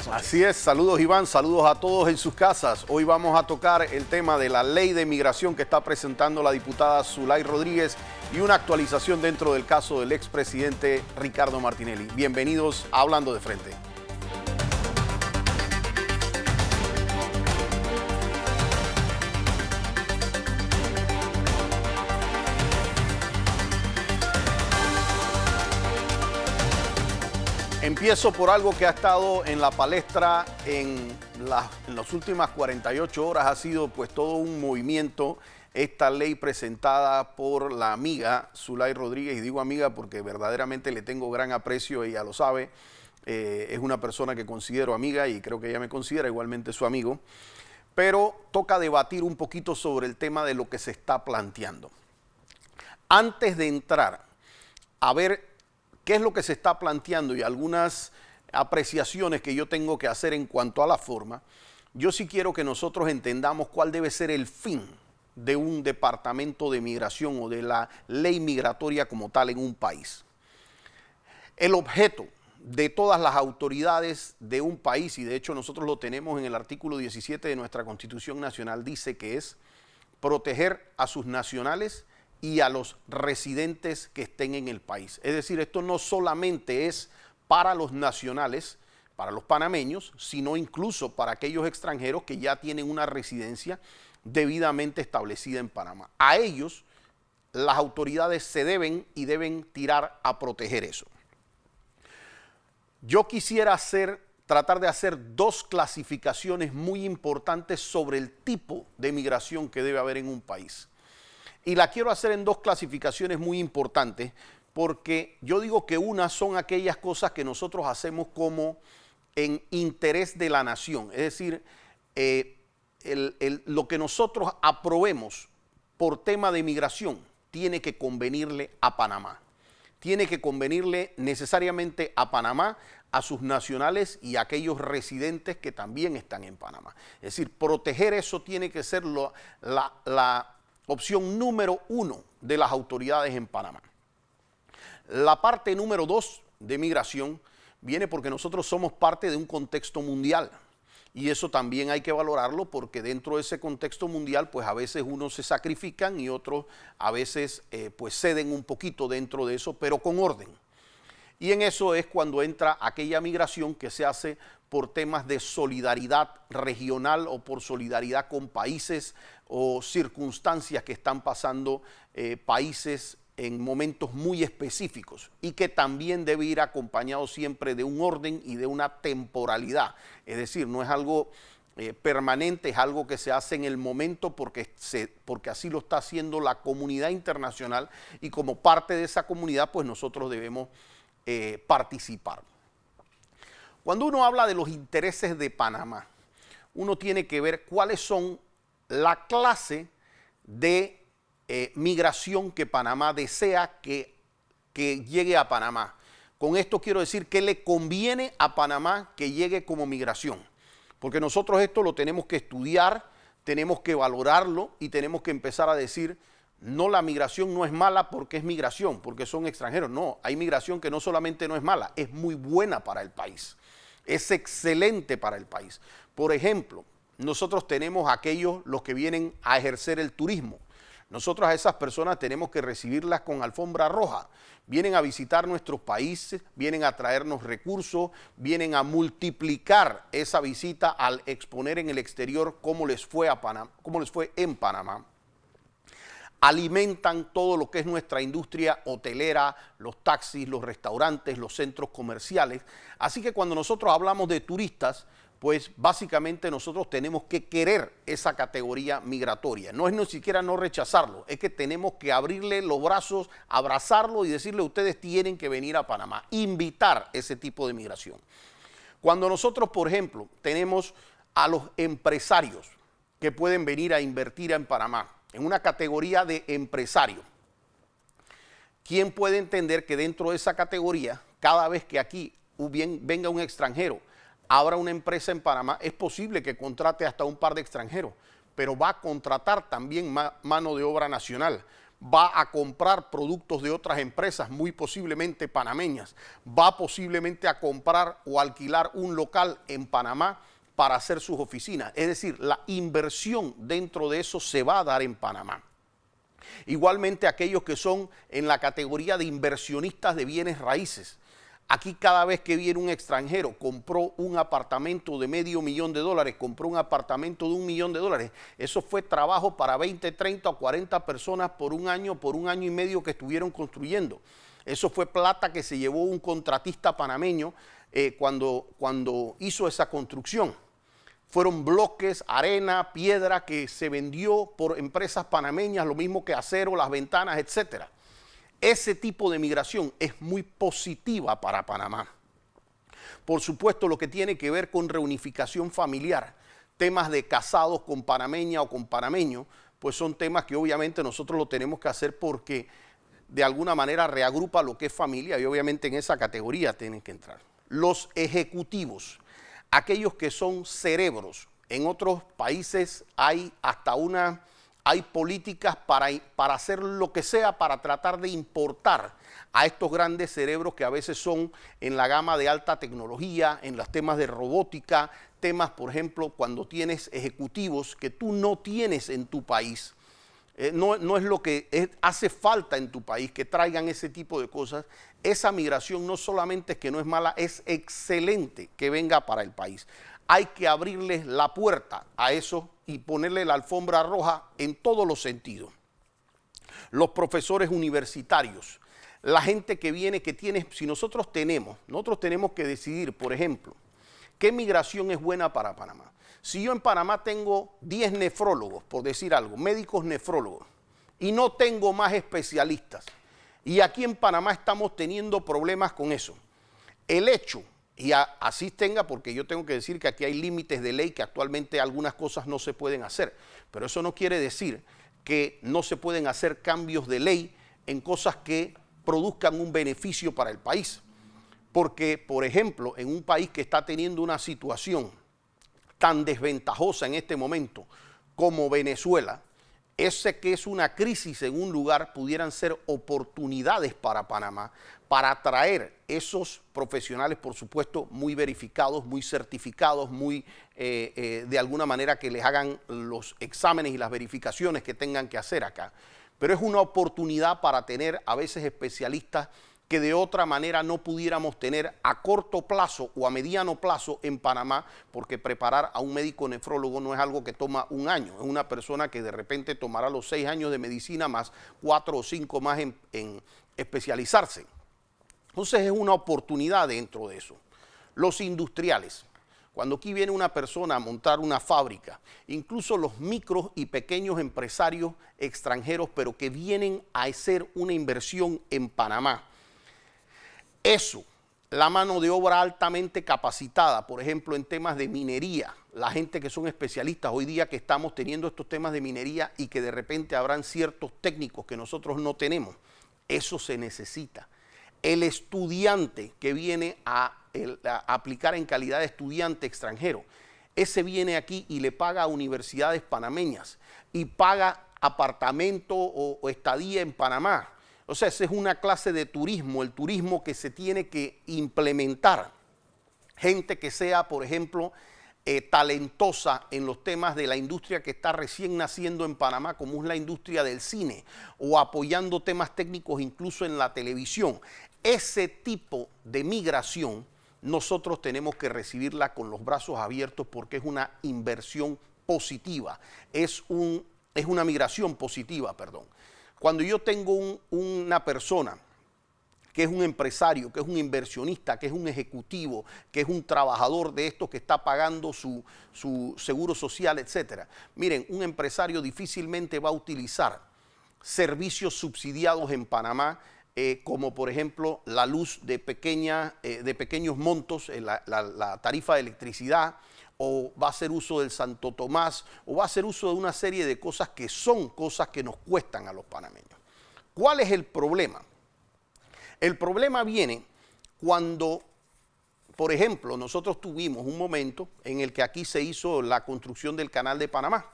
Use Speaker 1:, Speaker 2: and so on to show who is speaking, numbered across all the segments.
Speaker 1: Buenas noches.
Speaker 2: Así es, saludos Iván, saludos a todos en sus casas. Hoy vamos a tocar el tema de la ley de migración que está presentando la diputada Zulay Rodríguez y una actualización dentro del caso del expresidente Ricardo Martinelli. Bienvenidos a Hablando de Frente. Empiezo por algo que ha estado en la palestra en las últimas 48 horas. Ha sido pues todo un movimiento, esta ley presentada por la amiga Zulay Rodríguez. Y digo amiga porque verdaderamente le tengo gran aprecio, ella lo sabe. Es una persona que considero amiga y creo que ella me considera igualmente su amigo. Pero toca debatir un poquito sobre el tema de lo que se está planteando. Antes de entrar a ver qué es lo que se está planteando y algunas apreciaciones que yo tengo que hacer en cuanto a la forma, yo sí quiero que nosotros entendamos cuál debe ser el fin de un departamento de migración o de la ley migratoria como tal en un país. El objeto de todas las autoridades de un país, y de hecho nosotros lo tenemos en el artículo 17 de nuestra Constitución Nacional, dice que es proteger a sus nacionales y a los residentes que estén en el país. Es decir, esto no solamente es para los nacionales, para los panameños, sino incluso para aquellos extranjeros que ya tienen una residencia debidamente establecida en Panamá. A ellos las autoridades se deben y deben tirar a proteger eso. Yo quisiera tratar de hacer dos clasificaciones muy importantes sobre el tipo de migración que debe haber en un país. Y la quiero hacer en dos clasificaciones muy importantes, porque yo digo que unas son aquellas cosas que nosotros hacemos como en interés de la nación. Es decir, lo que nosotros aprobemos por tema de migración tiene que convenirle a Panamá. Tiene que convenirle necesariamente a Panamá, a sus nacionales y a aquellos residentes que también están en Panamá. Es decir, proteger eso tiene que ser la opción número uno de las autoridades en Panamá. La parte número dos de migración viene porque nosotros somos parte de un contexto mundial. Y eso también hay que valorarlo porque dentro de ese contexto mundial, pues a veces unos se sacrifican y otros a veces pues ceden un poquito dentro de eso, pero con orden. Y en eso es cuando entra aquella migración que se hace por temas de solidaridad regional o por solidaridad con países o circunstancias que están pasando países en momentos muy específicos y que también debe ir acompañado siempre de un orden y de una temporalidad. Es decir, no es algo permanente, es algo que se hace en el momento porque así lo está haciendo la comunidad internacional y como parte de esa comunidad pues nosotros debemos participar. Cuando uno habla de los intereses de Panamá, uno tiene que ver cuáles son la clase de migración que Panamá desea que llegue a Panamá. Con esto quiero decir que le conviene a Panamá que llegue como migración, porque nosotros esto lo tenemos que estudiar, tenemos que valorarlo y tenemos que empezar a decir, no, la migración no es mala porque es migración, porque son extranjeros. No, hay migración que no solamente no es mala, es muy buena para el país. Es excelente para el país. Por ejemplo, nosotros tenemos los que vienen a ejercer el turismo. Nosotros a esas personas tenemos que recibirlas con alfombra roja. Vienen a visitar nuestros países, vienen a traernos recursos, vienen a multiplicar esa visita al exponer en el exterior cómo les fue en Panamá. Alimentan todo lo que es nuestra industria hotelera, los taxis, los restaurantes, los centros comerciales. Así que cuando nosotros hablamos de turistas, pues básicamente nosotros tenemos que querer esa categoría migratoria. No es ni siquiera no rechazarlo, es que tenemos que abrirle los brazos, abrazarlo y decirle ustedes tienen que venir a Panamá, invitar ese tipo de migración. Cuando nosotros, por ejemplo, tenemos a los empresarios que pueden venir a invertir en Panamá, en una categoría de empresario. ¿Quién puede entender que dentro de esa categoría, cada vez que aquí venga un extranjero, abra una empresa en Panamá, es posible que contrate hasta un par de extranjeros, pero va a contratar también mano de obra nacional, va a comprar productos de otras empresas, muy posiblemente panameñas, va posiblemente a comprar o alquilar un local en Panamá para hacer sus oficinas. Es decir, la inversión dentro de eso se va a dar en Panamá. Igualmente aquellos que son en la categoría de inversionistas de bienes raíces. Aquí cada vez que viene un extranjero, compró un apartamento de $500,000, compró un apartamento de $1,000,000. Eso fue trabajo para 20, 30 o 40 personas por un año y medio que estuvieron construyendo. Eso fue plata que se llevó un contratista panameño cuando hizo esa construcción. Fueron bloques, arena, piedra que se vendió por empresas panameñas, lo mismo que acero, las ventanas, etcétera. Ese tipo de migración es muy positiva para Panamá. Por supuesto, lo que tiene que ver con reunificación familiar, temas de casados con panameña o con panameño, pues son temas que obviamente nosotros lo tenemos que hacer porque de alguna manera reagrupa lo que es familia y obviamente en esa categoría tienen que entrar. Los ejecutivos, aquellos que son cerebros, en otros países hay hasta hay políticas para hacer lo que sea para tratar de importar a estos grandes cerebros que a veces son en la gama de alta tecnología, en los temas de robótica, temas, por ejemplo, cuando tienes ejecutivos que tú no tienes en tu país. No es lo que hace falta en tu país, que traigan ese tipo de cosas. Esa migración no solamente es que no es mala, es excelente que venga para el país. Hay que abrirles la puerta a eso y ponerle la alfombra roja en todos los sentidos. Los profesores universitarios, la gente que viene, si nosotros tenemos que decidir, por ejemplo, qué migración es buena para Panamá. Si yo en Panamá tengo 10 nefrólogos, por decir algo, médicos nefrólogos, y no tengo más especialistas, y aquí en Panamá estamos teniendo problemas con eso, el hecho, y así tenga, porque yo tengo que decir que aquí hay límites de ley, que actualmente algunas cosas no se pueden hacer, pero eso no quiere decir que no se pueden hacer cambios de ley en cosas que produzcan un beneficio para el país. Porque, por ejemplo, en un país que está teniendo una situación tan desventajosa en este momento como Venezuela, ese que es una crisis en un lugar pudieran ser oportunidades para Panamá para atraer esos profesionales, por supuesto, muy verificados, muy certificados, de alguna manera que les hagan los exámenes y las verificaciones que tengan que hacer acá. Pero es una oportunidad para tener a veces especialistas que de otra manera no pudiéramos tener a corto plazo o a mediano plazo en Panamá, porque preparar a un médico nefrólogo no es algo que toma un año, es una persona que de repente tomará los 6 años de medicina más 4 o 5 más en especializarse. Entonces es una oportunidad dentro de eso. Los industriales, cuando aquí viene una persona a montar una fábrica, incluso los micros y pequeños empresarios extranjeros, pero que vienen a hacer una inversión en Panamá, eso, la mano de obra altamente capacitada, por ejemplo, en temas de minería, la gente que son especialistas hoy día que estamos teniendo estos temas de minería y que de repente habrán ciertos técnicos que nosotros no tenemos, eso se necesita. El estudiante que viene a aplicar en calidad de estudiante extranjero, ese viene aquí y le paga a universidades panameñas y paga apartamento o estadía en Panamá. O sea, esa es una clase de turismo, el turismo que se tiene que implementar. Gente que sea, por ejemplo, talentosa en los temas de la industria que está recién naciendo en Panamá, como es la industria del cine, o apoyando temas técnicos incluso en la televisión. Ese tipo de migración nosotros tenemos que recibirla con los brazos abiertos porque es una inversión positiva, es una migración positiva, perdón. Cuando yo tengo una persona que es un empresario, que es un inversionista, que es un ejecutivo, que es un trabajador de estos que está pagando su seguro social, etcétera. Miren, un empresario difícilmente va a utilizar servicios subsidiados en Panamá, como por ejemplo la luz de pequeños montos, la tarifa de electricidad, o va a hacer uso del Santo Tomás, o va a hacer uso de una serie de cosas que son cosas que nos cuestan a los panameños. ¿Cuál es el problema? El problema viene cuando, por ejemplo, nosotros tuvimos un momento en el que aquí se hizo la construcción del Canal de Panamá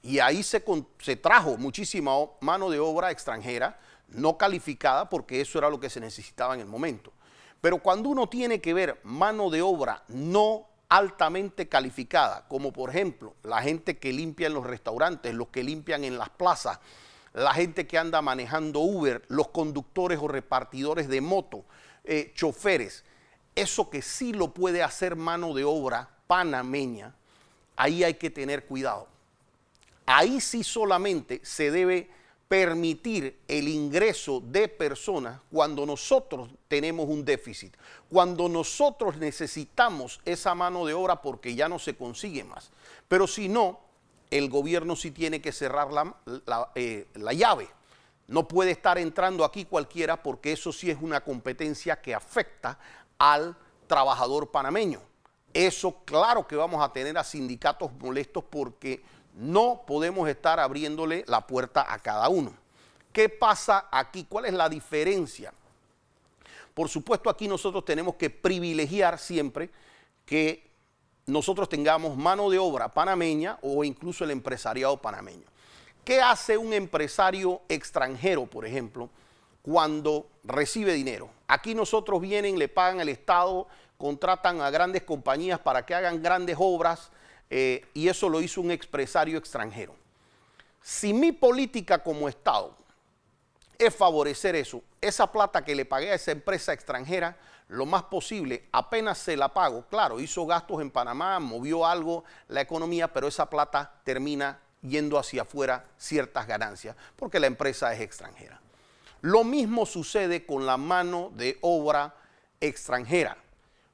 Speaker 2: Y ahí se trajo muchísima mano de obra extranjera, no calificada, porque eso era lo que se necesitaba en el momento. Pero cuando uno tiene que ver mano de obra no altamente calificada, como por ejemplo la gente que limpia en los restaurantes, los que limpian en las plazas, la gente que anda manejando Uber, los conductores o repartidores de moto, choferes, eso que sí lo puede hacer mano de obra panameña, ahí hay que tener cuidado. Ahí sí solamente se debe permitir el ingreso de personas cuando nosotros tenemos un déficit, cuando nosotros necesitamos esa mano de obra porque ya no se consigue más. Pero si no, el gobierno sí tiene que cerrar la llave. No puede estar entrando aquí cualquiera porque eso sí es una competencia que afecta al trabajador panameño. Eso claro que vamos a tener a sindicatos molestos porque no podemos estar abriéndole la puerta a cada uno. ¿Qué pasa aquí? ¿Cuál es la diferencia? Por supuesto, aquí nosotros tenemos que privilegiar siempre que nosotros tengamos mano de obra panameña o incluso el empresariado panameño. ¿Qué hace un empresario extranjero, por ejemplo, cuando recibe dinero? Aquí nosotros vienen, le pagan al Estado, contratan a grandes compañías para que hagan grandes obras, y eso lo hizo un empresario extranjero. Si mi política como Estado es favorecer eso, esa plata que le pagué a esa empresa extranjera, lo más posible, apenas se la pago, claro, hizo gastos en Panamá, movió algo la economía, pero esa plata termina yendo hacia afuera ciertas ganancias, porque la empresa es extranjera. Lo mismo sucede con la mano de obra extranjera.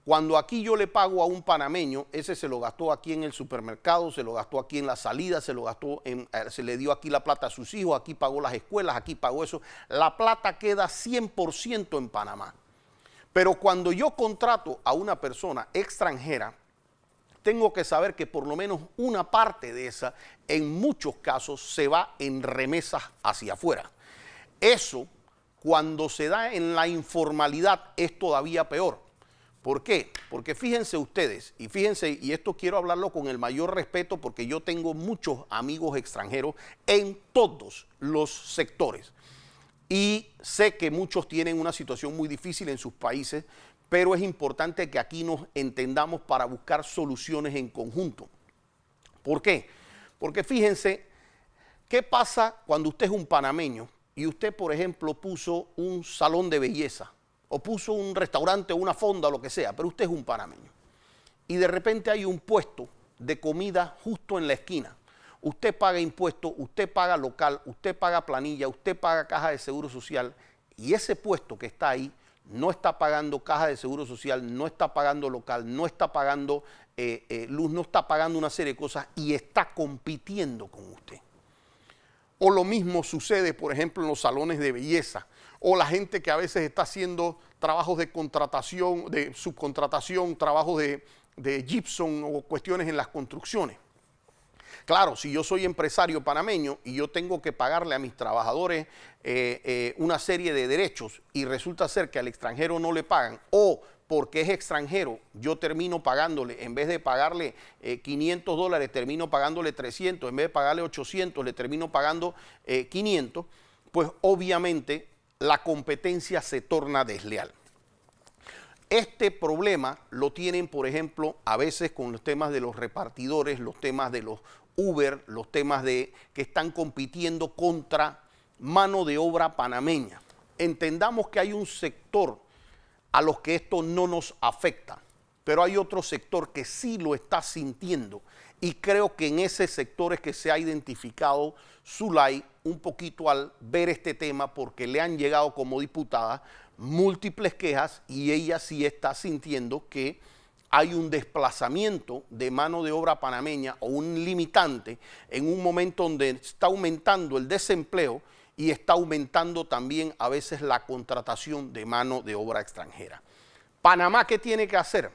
Speaker 2: Cuando aquí yo le pago a un panameño, ese se lo gastó aquí en el supermercado, se lo gastó aquí en la salida, se le dio aquí la plata a sus hijos, aquí pagó las escuelas, aquí pagó eso. La plata queda 100% en Panamá. Pero cuando yo contrato a una persona extranjera, tengo que saber que por lo menos una parte de esa, en muchos casos, se va en remesas hacia afuera. Eso, cuando se da en la informalidad, es todavía peor. ¿Por qué? Porque fíjense ustedes, y esto quiero hablarlo con el mayor respeto porque yo tengo muchos amigos extranjeros en todos los sectores. Y sé que muchos tienen una situación muy difícil en sus países, pero es importante que aquí nos entendamos para buscar soluciones en conjunto. ¿Por qué? Porque fíjense, ¿qué pasa cuando usted es un panameño y usted, por ejemplo, puso un salón de belleza? O puso un restaurante o una fonda o lo que sea, pero usted es un panameño. Y de repente hay un puesto de comida justo en la esquina. Usted paga impuestos, usted paga local, usted paga planilla, usted paga caja de seguro social. Y ese puesto que está ahí no está pagando caja de seguro social, no está pagando local, no está pagando luz, no está pagando una serie de cosas y está compitiendo con usted. O lo mismo sucede, por ejemplo, en los salones de belleza. O la gente que a veces está haciendo trabajos de contratación, de subcontratación, trabajos de gypsum o cuestiones en las construcciones. Claro, si yo soy empresario panameño y yo tengo que pagarle a mis trabajadores una serie de derechos y resulta ser que al extranjero no le pagan o porque es extranjero, yo termino pagándole, en vez de pagarle $500, termino pagándole 300, en vez de pagarle 800, le termino pagando 500, pues obviamente la competencia se torna desleal. Este problema lo tienen, por ejemplo, a veces con los temas de los repartidores, los temas de los Uber, los temas de que están compitiendo contra mano de obra panameña. Entendamos que hay un sector a los que esto no nos afecta, pero hay otro sector que sí lo está sintiendo y creo que en ese sector es que se ha identificado Zulay un poquito al ver este tema porque le han llegado como diputada múltiples quejas y ella sí está sintiendo que hay un desplazamiento de mano de obra panameña o un limitante en un momento donde está aumentando el desempleo y está aumentando también a veces la contratación de mano de obra extranjera. Panamá, ¿qué tiene que hacer?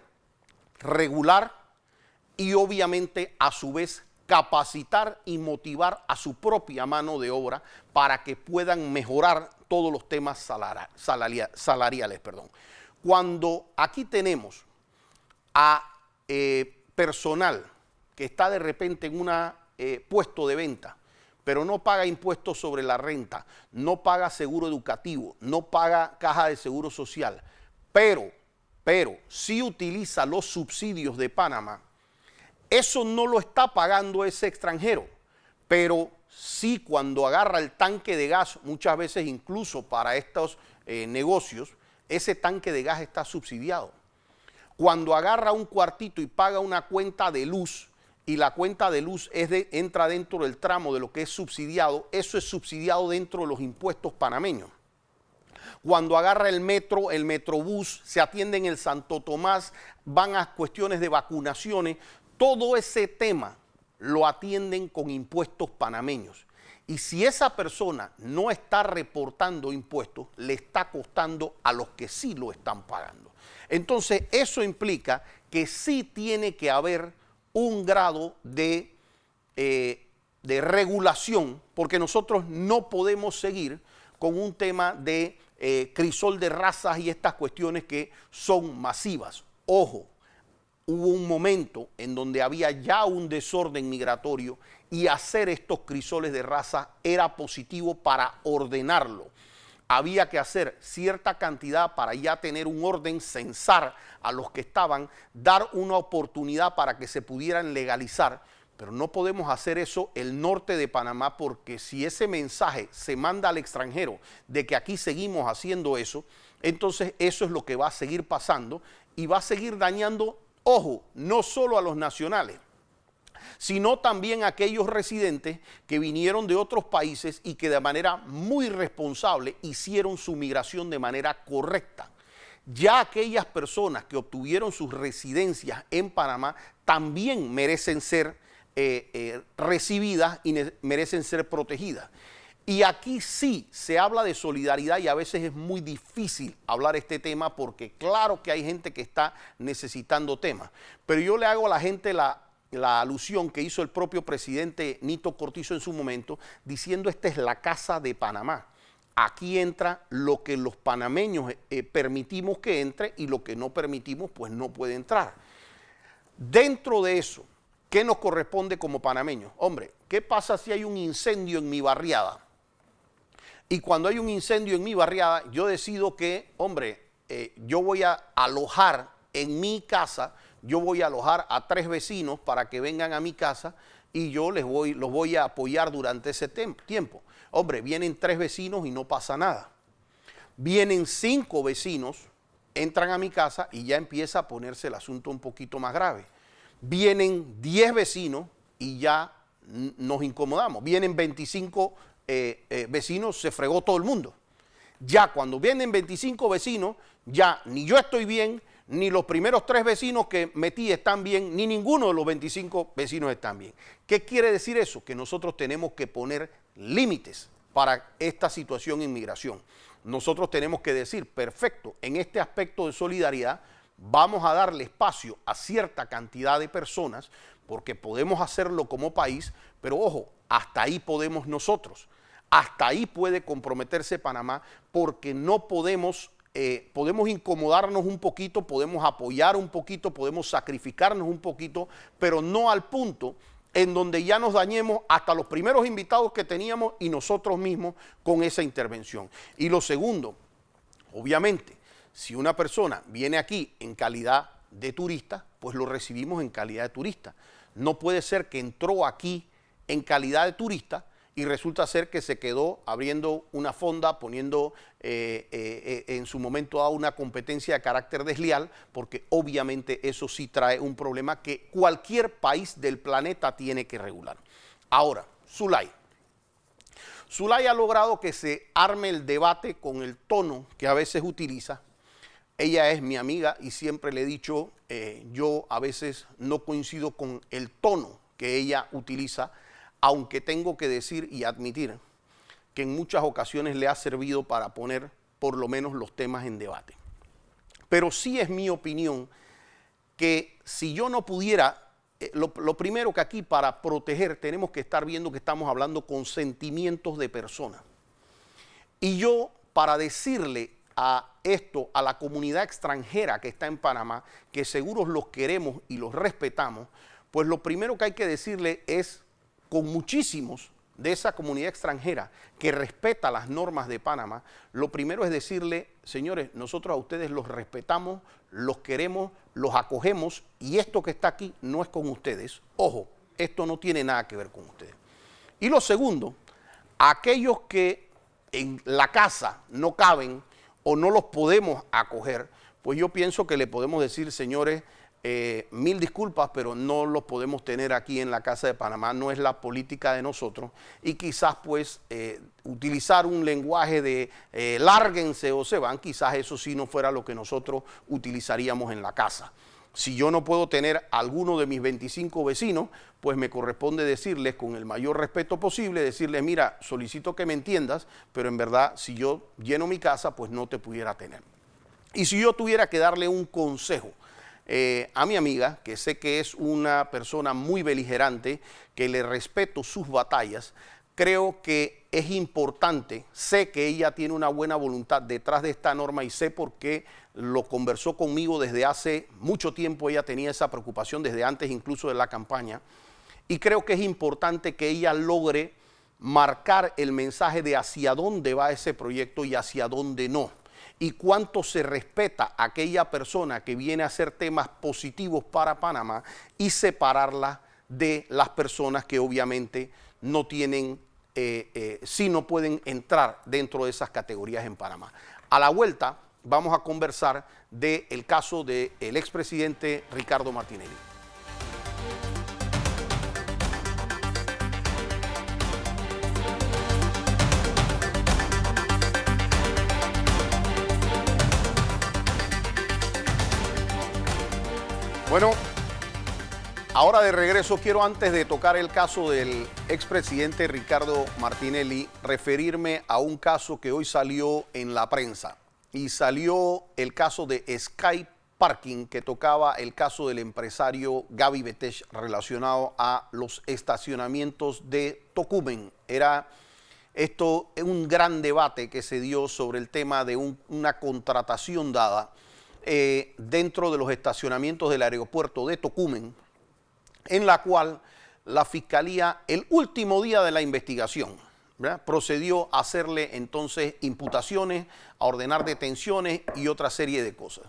Speaker 2: Regular y obviamente a su vez capacitar y motivar a su propia mano de obra para que puedan mejorar todos los temas salariales. Cuando aquí tenemos a personal que está de repente en una puesto de venta, pero no paga impuestos sobre la renta, no paga seguro educativo, no paga caja de seguro social, pero sí utiliza los subsidios de Panamá, eso no lo está pagando ese extranjero, pero sí cuando agarra el tanque de gas, muchas veces incluso para estos negocios, ese tanque de gas está subsidiado. Cuando agarra un cuartito y paga una cuenta de luz, y la cuenta de luz entra dentro del tramo de lo que es subsidiado, eso es subsidiado dentro de los impuestos panameños. Cuando agarra el metro, el metrobús, se atiende en el Santo Tomás, van a cuestiones de vacunaciones, todo ese tema lo atienden con impuestos panameños. Y si esa persona no está reportando impuestos, le está costando a los que sí lo están pagando. Entonces, eso implica que sí tiene que haber un grado de regulación, porque nosotros no podemos seguir con un tema de crisol de razas y estas cuestiones que son masivas. Ojo, hubo un momento en donde había ya un desorden migratorio y hacer estos crisoles de raza era positivo para ordenarlo. Había que hacer cierta cantidad para ya tener un orden, censar a los que estaban, dar una oportunidad para que se pudieran legalizar, pero no podemos hacer eso el norte de Panamá, porque si ese mensaje se manda al extranjero de que aquí seguimos haciendo eso, entonces eso es lo que va a seguir pasando y va a seguir dañando, ojo, no solo a los nacionales, sino también a aquellos residentes que vinieron de otros países y que de manera muy responsable hicieron su migración de manera correcta. Ya aquellas personas que obtuvieron sus residencias en Panamá también merecen ser recibidas y merecen ser protegidas. Y aquí sí se habla de solidaridad y a veces es muy difícil hablar este tema porque claro que hay gente que está necesitando temas. Pero yo le hago a la gente la alusión que hizo el propio presidente Nito Cortizo en su momento, diciendo esta es la casa de Panamá. Aquí entra lo que los panameños permitimos que entre y lo que no permitimos pues no puede entrar. Dentro de eso, ¿qué nos corresponde como panameños? Hombre, ¿qué pasa si hay un incendio en mi barriada? Y cuando hay un incendio en mi barriada, yo decido que, hombre, yo voy a alojar en mi casa, yo voy a alojar a 3 vecinos para que vengan a mi casa y yo los voy a apoyar durante ese tiempo. Hombre, vienen 3 vecinos y no pasa nada. Vienen 5 vecinos, entran a mi casa y ya empieza a ponerse el asunto un poquito más grave. Vienen 10 vecinos y ya nos incomodamos. Vienen 25 vecinos, se fregó todo el mundo. Ya cuando vienen 25 vecinos, ya ni yo estoy bien, ni los primeros 3 vecinos que metí están bien, ni ninguno de los 25 vecinos están bien. ¿Qué quiere decir eso? Que nosotros tenemos que poner límites para esta situación en migración. Nosotros tenemos que decir, perfecto, en este aspecto de solidaridad vamos a darle espacio a cierta cantidad de personas porque podemos hacerlo como país, pero ojo, hasta ahí podemos nosotros. Hasta ahí puede comprometerse Panamá porque no podemos... podemos incomodarnos un poquito, podemos apoyar un poquito, podemos sacrificarnos un poquito, pero no al punto en donde ya nos dañemos hasta los primeros invitados que teníamos y nosotros mismos con esa intervención. Y lo segundo, obviamente, si una persona viene aquí en calidad de turista, pues lo recibimos en calidad de turista. No puede ser que entró aquí en calidad de turista y resulta ser que se quedó abriendo una fonda, poniendo en su momento dado una competencia de carácter desleal, porque obviamente eso sí trae un problema que cualquier país del planeta tiene que regular. Ahora, Zulay ha logrado que se arme el debate con el tono que a veces utiliza. Ella es mi amiga y siempre le he dicho, yo a veces no coincido con el tono que ella utiliza, aunque tengo que decir y admitir que en muchas ocasiones le ha servido para poner por lo menos los temas en debate. Pero sí es mi opinión que si yo no pudiera, lo primero que aquí para proteger tenemos que estar viendo que estamos hablando con sentimientos de personas. Y yo para decirle a esto, a la comunidad extranjera que está en Panamá, que seguros los queremos y los respetamos, pues lo primero que hay que decirle es con muchísimos de esa comunidad extranjera que respeta las normas de Panamá, lo primero es decirle, señores, nosotros a ustedes los respetamos, los queremos, los acogemos y esto que está aquí no es con ustedes. Ojo, esto no tiene nada que ver con ustedes. Y lo segundo, aquellos que en la casa no caben o no los podemos acoger, pues yo pienso que le podemos decir, señores, mil disculpas, pero no los podemos tener aquí en la Casa de Panamá, no es la política de nosotros, y quizás pues utilizar un lenguaje de lárguense o se van, quizás eso sí no fuera lo que nosotros utilizaríamos en la casa. Si yo no puedo tener a alguno de mis 25 vecinos, pues me corresponde decirles con el mayor respeto posible, decirles, mira, solicito que me entiendas, pero en verdad si yo lleno mi casa, pues no te pudiera tener. Y si yo tuviera que darle un consejo a mi amiga, que sé que es una persona muy beligerante, que le respeto sus batallas, creo que es importante, sé que ella tiene una buena voluntad detrás de esta norma y sé por qué lo conversó conmigo desde hace mucho tiempo, ella tenía esa preocupación desde antes incluso de la campaña, y creo que es importante que ella logre marcar el mensaje de hacia dónde va ese proyecto y hacia dónde no, y cuánto se respeta a aquella persona que viene a hacer temas positivos para Panamá y separarla de las personas que obviamente no tienen, sí no pueden entrar dentro de esas categorías en Panamá. A la vuelta vamos a conversar del caso del expresidente Ricardo Martinelli. Bueno, ahora de regreso quiero, antes de tocar el caso del expresidente Ricardo Martinelli, referirme a un caso que hoy salió en la prensa. Y salió el caso de Sky Parking, que tocaba el caso del empresario Gaby Betech relacionado a los estacionamientos de Tocumen. Era esto un gran debate que se dio sobre el tema de una contratación dada dentro de los estacionamientos del aeropuerto de Tocumen, en la cual la Fiscalía, el último día de la investigación, ¿verdad?, procedió a hacerle entonces imputaciones, a ordenar detenciones y otra serie de cosas.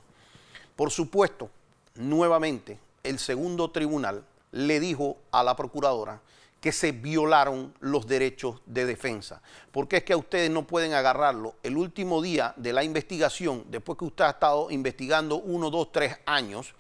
Speaker 2: Por supuesto, nuevamente, el segundo tribunal le dijo a la procuradora que se violaron los derechos de defensa, porque es que a ustedes no pueden agarrarlo el último día de la investigación, después que usted ha estado investigando 1, 2, 3 años,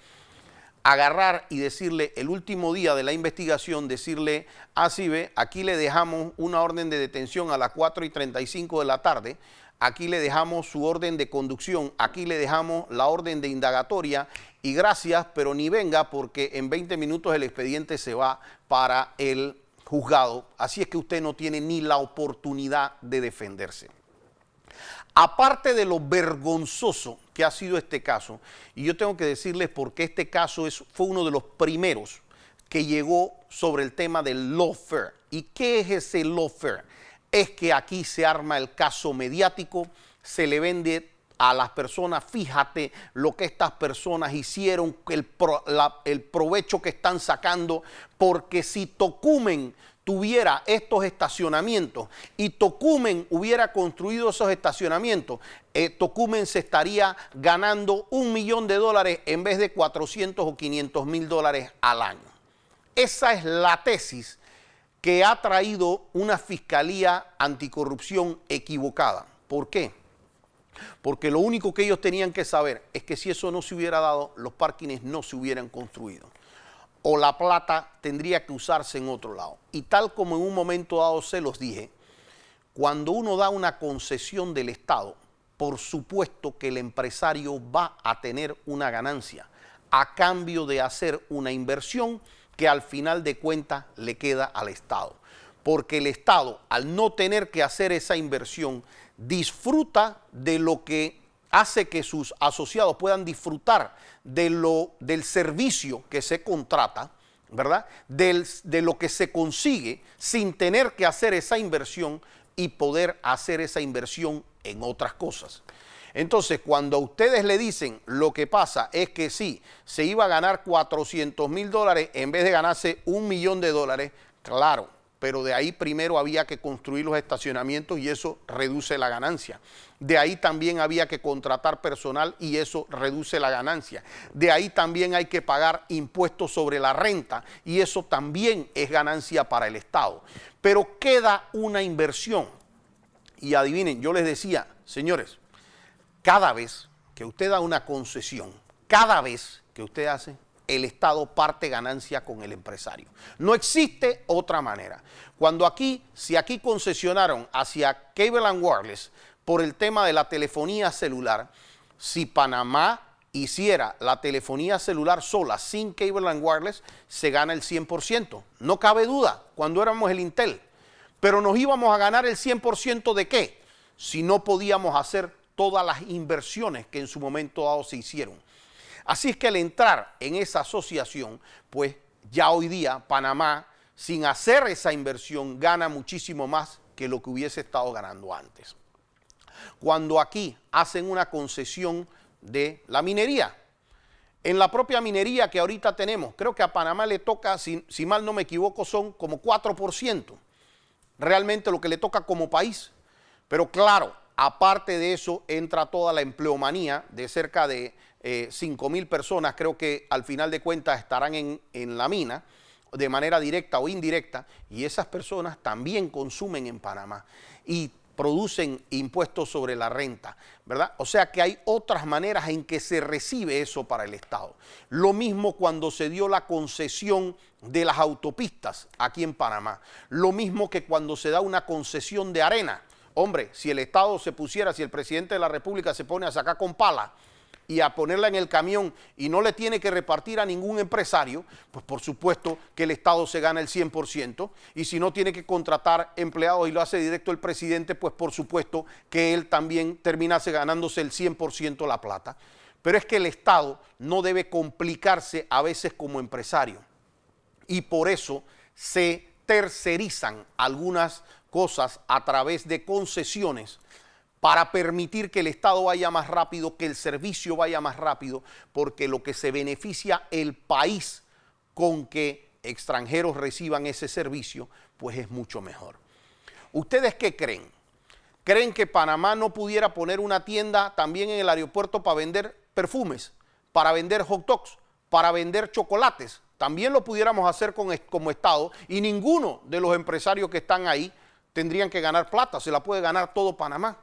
Speaker 2: agarrar y decirle el último día de la investigación, decirle, así ve, aquí le dejamos una orden de detención a las 4:35 de la tarde, aquí le dejamos su orden de conducción, aquí le dejamos la orden de indagatoria y gracias, pero ni venga porque en 20 minutos el expediente se va para el juzgado, así es que usted no tiene ni la oportunidad de defenderse. Aparte de lo vergonzoso que ha sido este caso, y yo tengo que decirles porque este caso fue uno de los primeros que llegó sobre el tema del lawfare. ¿Y qué es ese lawfare? Es que aquí se arma el caso mediático, se le vende a las personas, fíjate lo que estas personas hicieron, el provecho que están sacando, porque si Tocumen tuviera estos estacionamientos y Tocumen hubiera construido esos estacionamientos, Tocumen se estaría ganando $1 millón en vez de 400 o 500 mil dólares al año. Esa es la tesis que ha traído una fiscalía anticorrupción equivocada. ¿Por qué? Porque lo único que ellos tenían que saber es que si eso no se hubiera dado, los parkings no se hubieran construido. O la plata tendría que usarse en otro lado. Y tal como en un momento dado se los dije, cuando uno da una concesión del Estado, por supuesto que el empresario va a tener una ganancia a cambio de hacer una inversión que al final de cuentas le queda al Estado. Porque el Estado, al no tener que hacer esa inversión, disfruta de lo que hace que sus asociados puedan disfrutar del servicio que se contrata, ¿verdad? De lo que se consigue sin tener que hacer esa inversión y poder hacer esa inversión en otras cosas. Entonces, cuando a ustedes le dicen lo que pasa es que sí, se iba a ganar 400 mil dólares en vez de ganarse $1 millón, claro, pero de ahí primero había que construir los estacionamientos y eso reduce la ganancia. De ahí también había que contratar personal y eso reduce la ganancia. De ahí también hay que pagar impuestos sobre la renta y eso también es ganancia para el Estado. Pero queda una inversión. Y adivinen, yo les decía, señores, cada vez que usted da una concesión, cada vez que usted hace, el Estado parte ganancia con el empresario. No existe otra manera. Si aquí concesionaron hacia Cable and Wireless por el tema de la telefonía celular, si Panamá hiciera la telefonía celular sola, sin Cable and Wireless, se gana el 100%. No cabe duda, cuando éramos el Intel. Pero nos íbamos a ganar el 100% ¿de qué? Si no podíamos hacer todas las inversiones que en su momento dado se hicieron. Así es que al entrar en esa asociación, pues ya hoy día Panamá, sin hacer esa inversión, gana muchísimo más que lo que hubiese estado ganando antes. Cuando aquí hacen una concesión de la minería, en la propia minería que ahorita tenemos, creo que a Panamá le toca, si mal no me equivoco, son como 4%, realmente lo que le toca como país. Pero claro, aparte de eso entra toda la empleomanía de cerca de 5.000 personas, creo que al final de cuentas estarán en la mina de manera directa o indirecta, y esas personas también consumen en Panamá y producen impuestos sobre la renta, ¿verdad? O sea que hay otras maneras en que se recibe eso para el Estado. Lo mismo cuando se dio la concesión de las autopistas aquí en Panamá, lo mismo que cuando se da una concesión de arena. Hombre, si el Estado se pusiera, si el presidente de la República se pone a sacar con pala y a ponerla en el camión y no le tiene que repartir a ningún empresario, pues por supuesto que el Estado se gana el 100%, y si no tiene que contratar empleados y lo hace directo el presidente, pues por supuesto que él también terminase ganándose el 100% la plata. Pero es que el Estado no debe complicarse a veces como empresario, y por eso se tercerizan algunas cosas a través de concesiones para permitir que el Estado vaya más rápido, que el servicio vaya más rápido, porque lo que se beneficia el país con que extranjeros reciban ese servicio, pues es mucho mejor. ¿Ustedes qué creen? ¿Creen que Panamá no pudiera poner una tienda también en el aeropuerto para vender perfumes, para vender hot dogs, para vender chocolates? También lo pudiéramos hacer como Estado, y ninguno de los empresarios que están ahí tendrían que ganar plata, se la puede ganar todo Panamá.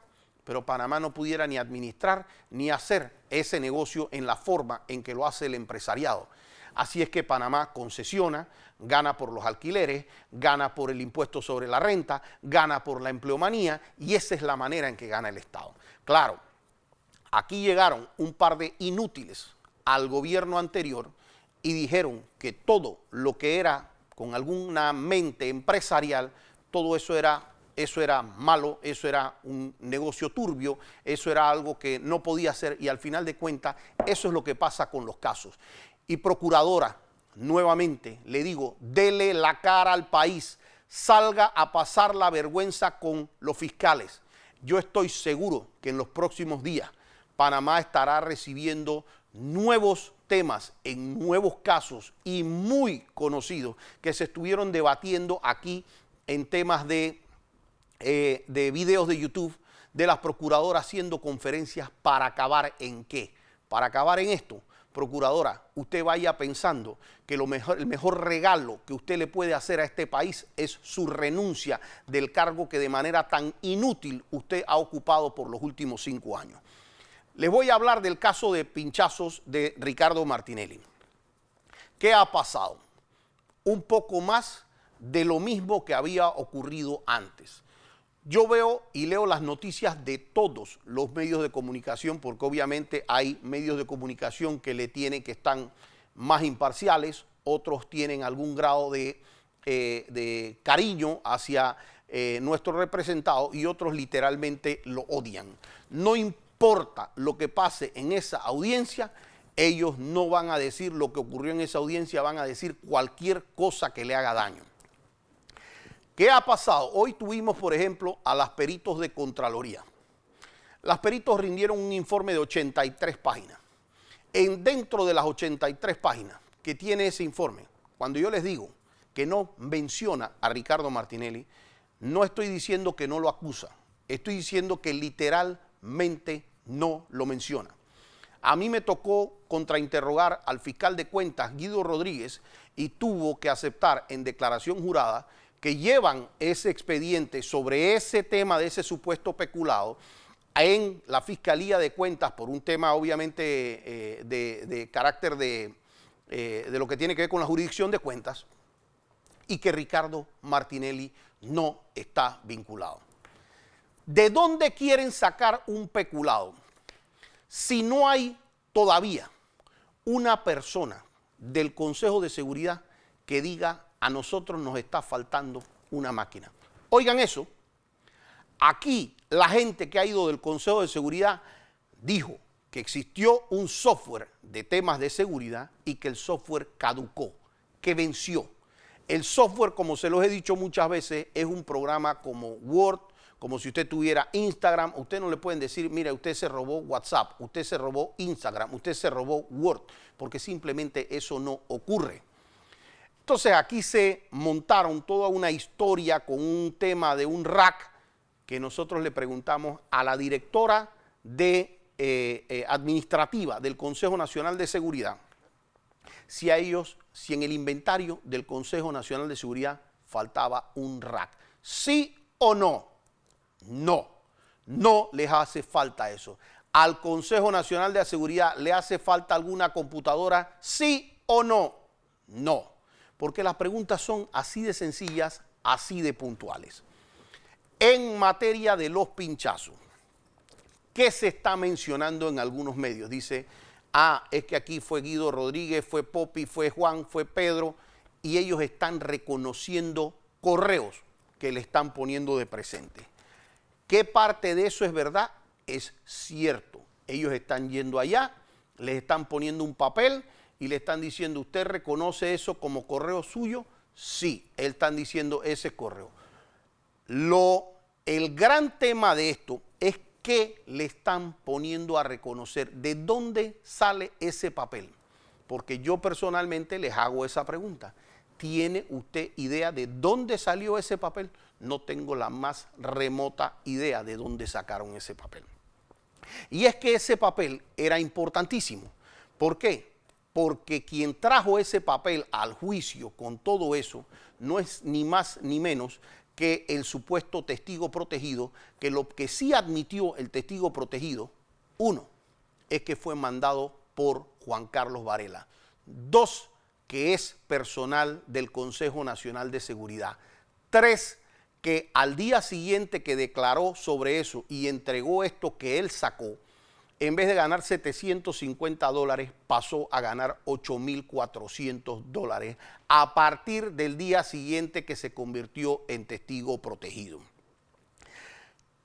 Speaker 2: Pero Panamá no pudiera ni administrar ni hacer ese negocio en la forma en que lo hace el empresariado. Así es que Panamá concesiona, gana por los alquileres, gana por el impuesto sobre la renta, gana por la empleomanía, y esa es la manera en que gana el Estado. Claro, aquí llegaron un par de inútiles al gobierno anterior y dijeron que todo lo que era con alguna mente empresarial, todo eso era malo, eso era un negocio turbio, eso era algo que no podía hacer, y al final de cuentas eso es lo que pasa con los casos. Y procuradora, nuevamente le digo, dele la cara al país, salga a pasar la vergüenza con los fiscales. Yo estoy seguro que en los próximos días Panamá estará recibiendo nuevos temas en nuevos casos y muy conocidos que se estuvieron debatiendo aquí en temas de videos de YouTube, de las procuradoras haciendo conferencias para acabar en qué. Para acabar en esto, procuradora, usted vaya pensando que el mejor regalo que usted le puede hacer a este país es su renuncia del cargo que de manera tan inútil usted ha ocupado por los últimos 5 años. Les voy a hablar del caso de pinchazos de Ricardo Martinelli. ¿Qué ha pasado? Un poco más de lo mismo que había ocurrido antes. Yo veo y leo las noticias de todos los medios de comunicación, porque obviamente hay medios de comunicación que están más imparciales, otros tienen algún grado de cariño hacia nuestro representado, y otros literalmente lo odian. No importa lo que pase en esa audiencia, ellos no van a decir lo que ocurrió en esa audiencia, van a decir cualquier cosa que le haga daño. ¿Qué ha pasado? Hoy tuvimos, por ejemplo, a las peritos de Contraloría. Las peritos rindieron un informe de 83 páginas. Dentro de las 83 páginas que tiene ese informe, cuando yo les digo que no menciona a Ricardo Martinelli, no estoy diciendo que no lo acusa, estoy diciendo que literalmente no lo menciona. A mí me tocó contrainterrogar al fiscal de cuentas, Guido Rodríguez, y tuvo que aceptar en declaración jurada que llevan ese expediente sobre ese tema de ese supuesto peculado en la Fiscalía de Cuentas por un tema obviamente de carácter de lo que tiene que ver con la jurisdicción de cuentas, y que Ricardo Martinelli no está vinculado. ¿De dónde quieren sacar un peculado? Si no hay todavía una persona del Consejo de Seguridad que diga a nosotros nos está faltando una máquina. Oigan eso, aquí la gente que ha ido del Consejo de Seguridad dijo que existió un software de temas de seguridad y que el software caducó, que venció. El software, como se los he dicho muchas veces, es un programa como Word, como si usted tuviera Instagram. Usted no le pueden decir, mira, usted se robó WhatsApp, usted se robó Instagram, usted se robó Word, porque simplemente eso no ocurre. Entonces aquí se montaron toda una historia con un tema de un rack que nosotros le preguntamos a la directora administrativa del Consejo Nacional de Seguridad si en el inventario del Consejo Nacional de Seguridad faltaba un rack. ¿Sí o no? No, no les hace falta eso. ¿Al Consejo Nacional de Seguridad le hace falta alguna computadora? ¿Sí o no? No, porque las preguntas son así de sencillas, así de puntuales. En materia de los pinchazos, ¿qué se está mencionando en algunos medios? Dice, es que aquí fue Guido Rodríguez, fue Popi, fue Juan, fue Pedro, y ellos están reconociendo correos que le están poniendo de presente. ¿Qué parte de eso es verdad? Es cierto. Ellos están yendo allá, les están poniendo un papel y le están diciendo, ¿usted reconoce eso como correo suyo? Sí, están diciendo ese correo. El gran tema de esto es que le están poniendo a reconocer de dónde sale ese papel. Porque yo personalmente les hago esa pregunta. ¿Tiene usted idea de dónde salió ese papel? No tengo la más remota idea de dónde sacaron ese papel. Y es que ese papel era importantísimo. ¿Por qué? Porque quien trajo ese papel al juicio con todo eso no es ni más ni menos que el supuesto testigo protegido, que lo que sí admitió el testigo protegido, uno, es que fue mandado por Juan Carlos Varela. Dos, que es personal del Consejo Nacional de Seguridad. Tres, que al día siguiente que declaró sobre eso y entregó esto que él sacó, en vez de ganar $750, pasó a ganar $8,400 a partir del día siguiente que se convirtió en testigo protegido.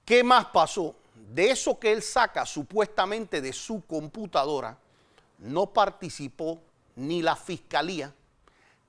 Speaker 2: ¿Qué más pasó? De eso que él saca supuestamente de su computadora, no participó ni la fiscalía,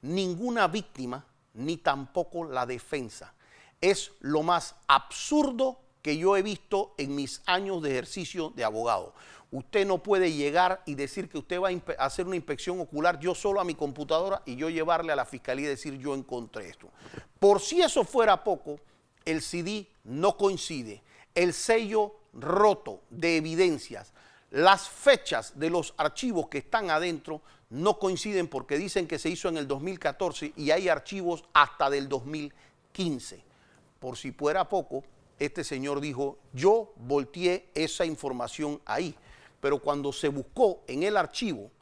Speaker 2: ninguna víctima, ni tampoco la defensa. Es lo más absurdo que yo he visto en mis años de ejercicio de abogado. Usted no puede llegar y decir que usted va a hacer una inspección ocular yo solo a mi computadora y yo llevarle a la fiscalía y decir yo encontré esto. Por si eso fuera poco, el CD no coincide, el sello roto de evidencias, las fechas de los archivos que están adentro no coinciden porque dicen que se hizo en el 2014 y hay archivos hasta del 2015. Por si fuera poco, este señor dijo, yo volteé esa información ahí, pero cuando se buscó en el archivo,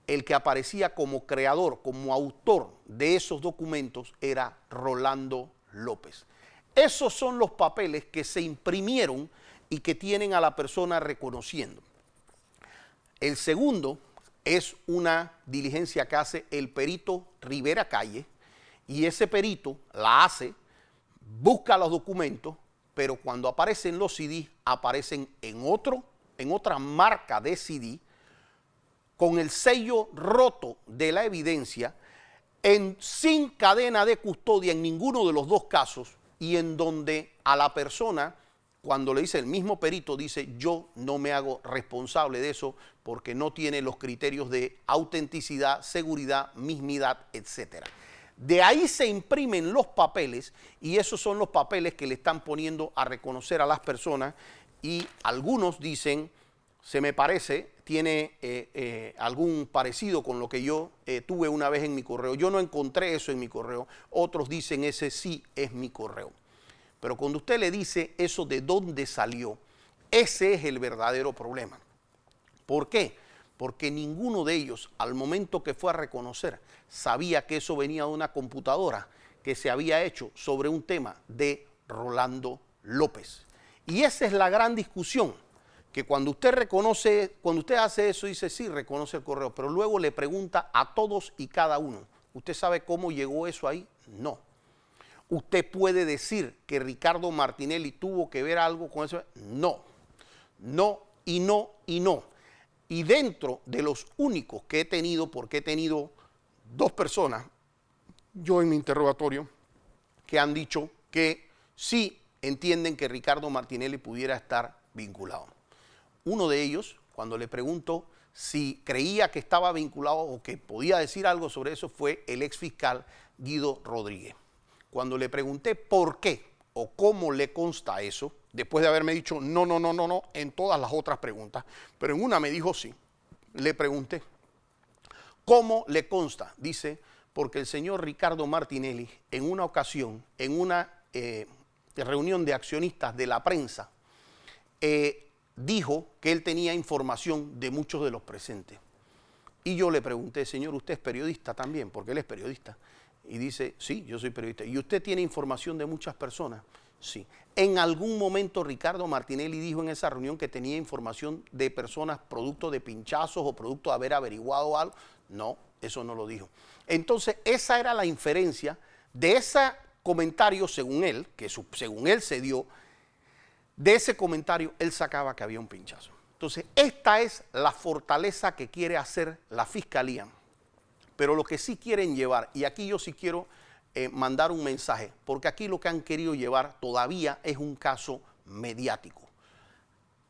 Speaker 2: el que aparecía como creador, como autor de esos documentos era Rolando López. Esos son los papeles que se imprimieron y que tienen a la persona reconociendo. El segundo es una diligencia que hace el perito Rivera Calle, y ese perito la hace, busca los documentos, pero cuando aparecen los CD, aparecen en otra marca de CD, con el sello roto de la evidencia, sin cadena de custodia en ninguno de los dos casos, y en donde a la persona, cuando le dice el mismo perito, dice yo no me hago responsable de eso porque no tiene los criterios de autenticidad, seguridad, mismidad, etc. De ahí se imprimen los papeles y esos son los papeles que le están poniendo a reconocer a las personas y algunos dicen, se me parece, tiene algún parecido con lo que yo tuve una vez en mi correo. Yo no encontré eso en mi correo, otros dicen ese sí es mi correo. Pero cuando usted le dice eso de dónde salió, ese es el verdadero problema. ¿Por qué? Porque ninguno de ellos, al momento que fue a reconocer, sabía que eso venía de una computadora que se había hecho sobre un tema de Rolando López. Y esa es la gran discusión, que cuando usted reconoce, cuando usted hace eso, dice sí, reconoce el correo, pero luego le pregunta a todos y cada uno, ¿usted sabe cómo llegó eso ahí? No. ¿Usted puede decir que Ricardo Martinelli tuvo que ver algo con eso? No. No y no y no. Y dentro de los únicos que he tenido, porque he tenido dos personas, yo en mi interrogatorio, que han dicho que sí entienden que Ricardo Martinelli pudiera estar vinculado. Uno de ellos, cuando le pregunto si creía que estaba vinculado o que podía decir algo sobre eso, fue el ex fiscal Guido Rodríguez. Cuando le pregunté por qué o cómo le consta eso, después de haberme dicho no en todas las otras preguntas, pero en una me dijo sí, le pregunté, ¿cómo le consta? Dice, porque el señor Ricardo Martinelli en una ocasión, en una reunión de accionistas de la prensa, dijo que él tenía información de muchos de los presentes. Y yo le pregunté, señor, ¿usted es periodista también? Porque él es periodista. Y dice, sí, yo soy periodista. ¿Y usted tiene información de muchas personas? Sí. En algún momento Ricardo Martinelli dijo en esa reunión que tenía información de personas producto de pinchazos o producto de haber averiguado algo. No, eso no lo dijo. Entonces, esa era la inferencia de ese comentario, según él, que según él se dio, de ese comentario él sacaba que había un pinchazo. Entonces, esta es la fortaleza que quiere hacer la Fiscalía. Pero lo que sí quieren llevar, y aquí yo sí quiero mandar un mensaje, porque aquí lo que han querido llevar todavía es un caso mediático.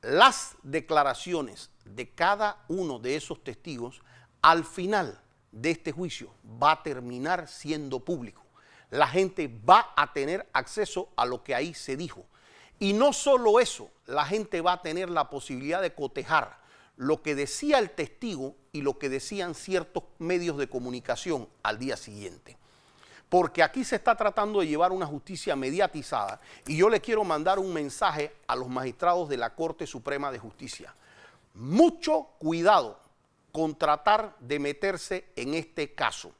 Speaker 2: Las declaraciones de cada uno de esos testigos, al final de este juicio, va a terminar siendo público. La gente va a tener acceso a lo que ahí se dijo. Y no solo eso, la gente va a tener la posibilidad de cotejar lo que decía el testigo y lo que decían ciertos medios de comunicación al día siguiente. Porque aquí se está tratando de llevar una justicia mediatizada y yo le quiero mandar un mensaje a los magistrados de la Corte Suprema de Justicia. Mucho cuidado con tratar de meterse en este caso.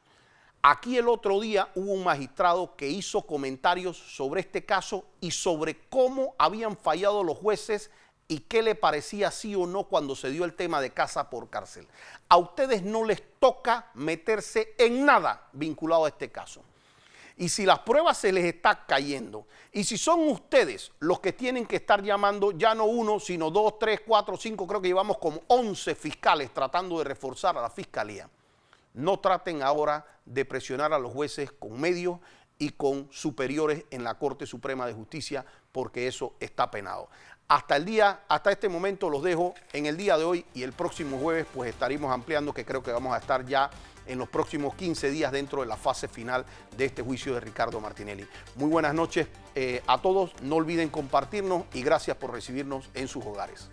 Speaker 2: Aquí el otro día hubo un magistrado que hizo comentarios sobre este caso y sobre cómo habían fallado los jueces y qué le parecía sí o no cuando se dio el tema de casa por cárcel. A ustedes no les toca meterse en nada vinculado a este caso. Y si las pruebas se les está cayendo, y si son ustedes los que tienen que estar llamando, ya no uno, sino 2, 3, 4, 5, creo que llevamos como 11 fiscales tratando de reforzar a la Fiscalía, no traten ahora de presionar a los jueces con medios y con superiores en la Corte Suprema de Justicia, porque eso está penado. Hasta este momento los dejo. En el día de hoy y el próximo jueves pues estaremos ampliando, que creo que vamos a estar ya en los próximos 15 días dentro de la fase final de este juicio de Ricardo Martinelli. Muy buenas noches a todos, no olviden compartirnos y gracias por recibirnos en sus hogares.